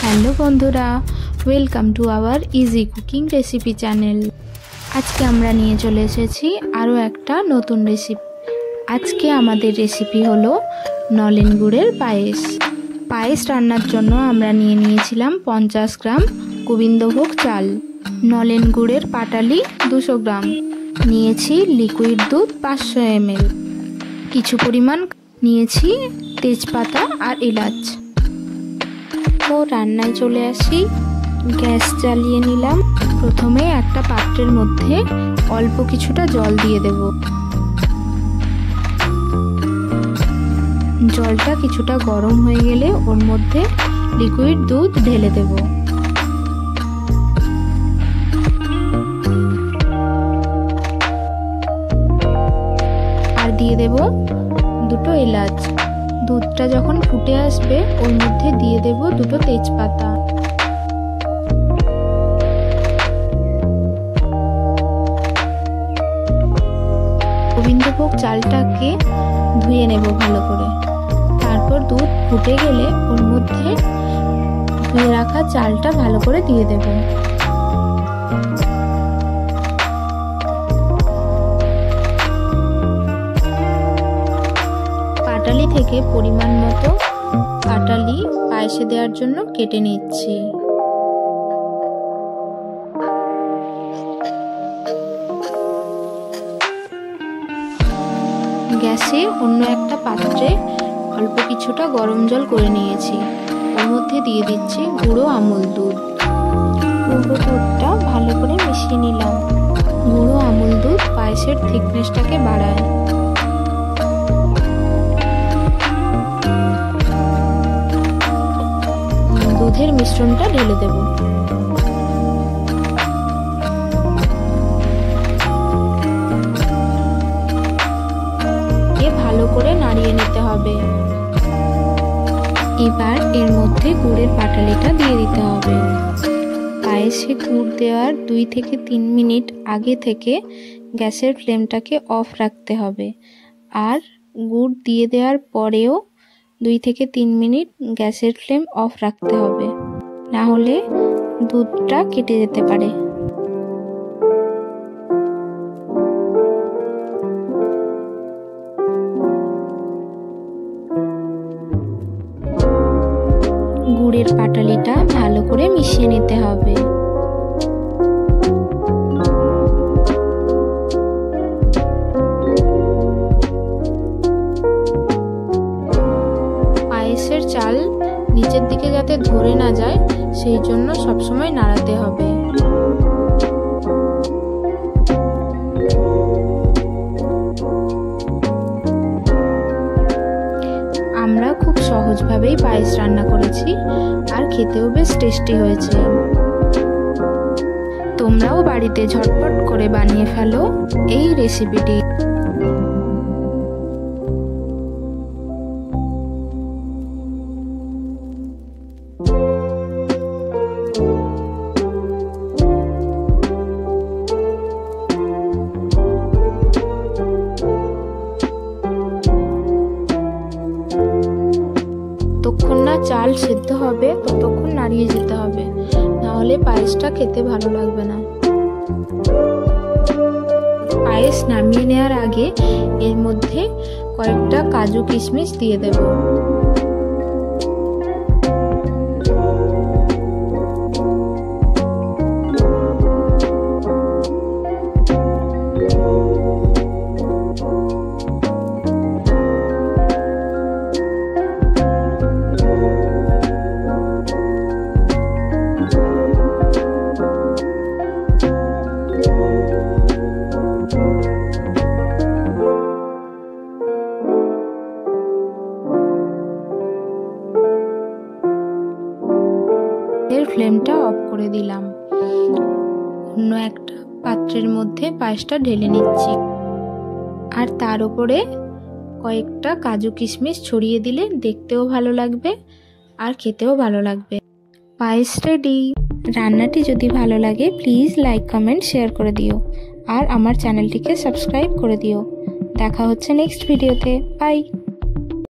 Hello বন্ধুরা, welcome to our easy cooking recipe channel. আজকে আমরা নিয়ে চলে এসেছি আরও একটা নতুন রেসিপি। আজকে আমাদের রেসিপি হলো নলেন গুড়ের পায়েস। পায়েস রান্নার জন্য আমরা নিয়ে নিয়েছিলাম 50 গ্রাম গোবিন্দভোগ চাল, নলেন গুড়ের পাটালি 200 গ্রাম, নিয়েছি লিকুইড দুধ 500 ml, কিছু পরিমাণ নিয়েছি তেজপাতা আর এলাচ। তো রান্নায় চলে আসি। গ্যাস জ্বালিয়ে নিলাম। প্রথমে একটা পাত্রের মধ্যে অল্প কিছুটা জল দিয়ে দেব। জলটা কিছুটা গরম হয়ে গেলে ওর মধ্যে লিকুইড দুধ ঢেলে দেব। আর দিয়ে দেব দুটো এলাচ। দুধটা যখন ফুটে আসবে ওর মধ্যে দিয়ে দেব দুটো তেজপাতা। গোবিন্দভোগ চালটাকে ধুয়ে নেব ভালো করে। তারপর দুধ ফুটে গেলে ওর মধ্যে ধুয়ে রাখা চালটা ভালো করে দিয়ে দেব। পাটালি থেকে পরিমাণ মতো পাটালি পায়েসে দেওয়ার জন্য কেটে নিচ্ছি। গ্যাসে অন্য একটা পাত্রে অল্প কিছুটা গরম জল করে নিয়েছি। ওর মধ্যে দিয়ে দিচ্ছি গুঁড়ো আমুল দুধ। গুঁড়ো দুধটা ভালো করে মিশিয়ে নিলাম। গুঁড়ো আমুল দুধ পায়েসের থিকনেসটাকে বাড়ায়। দুধের মিশ্রণটা ঢেলে দেব। ভালো করে নাড়িয়ে নিতে হবে। এবার এর মধ্যে গুড়ের পাটালিটা দিয়ে দিতে হবে। পায়েসে গুড় দেওয়ার 2 থেকে 3 মিনিট আগে থেকে গ্যাসের ফ্লেমটাকে অফ রাখতে হবে। আর গুড় দিয়ে দেওয়ার পরেও 2 থেকে 3 মিনিট গ্যাসের ফ্লেম অফ রাখতে হবে, না হলে দুধটা কেটে যেতে পারে। গুড়ের পাটালিটা ভালো করে মিশিয়ে নিতে হবে। পায়েসের চাল নিচের দিকে যাতে ধরে না যায় সেই জন্য সবসময় নাড়াতে হবে। আমরা খুব সহজভাবেই পায়েস রান্না করেছি, আর খেতেও বেশ টেস্টি হয়েছে। তোমরাও বাড়িতে ঝটপট করে বানিয়ে ফেলো এই রেসিপিটি। যতক্ষণ না চাল সেদ্ধ হবে ততক্ষণ নাড়িয়ে যেতে হবে, নাহলে পায়েসটা খেতে ভালো লাগবে না। পায়েস নামিয়ে নেওয়ার আগে এর মধ্যে কয়েকটা কাজু কিশমিশ দিয়ে দেব। ফ্লেমটা অফ করে দিলাম। অন্য একটা পাত্রের মধ্যে পায়েসটা ঢেলে নিচ্ছি, আর তার উপরে কয়েকটা কাজু কিশমিশ ছড়িয়ে দিলে দেখতেও ভালো লাগবে আর খেতেও ভালো লাগবে। পায়েস রেডি। রান্নাটি যদি ভালো লাগে প্লিজ লাইক, কমেন্ট, শেয়ার করে দিও, আর আমার চ্যানেলটিকে সাবস্ক্রাইব করে দিও। দেখা হচ্ছে নেক্সট ভিডিওতে। বাই।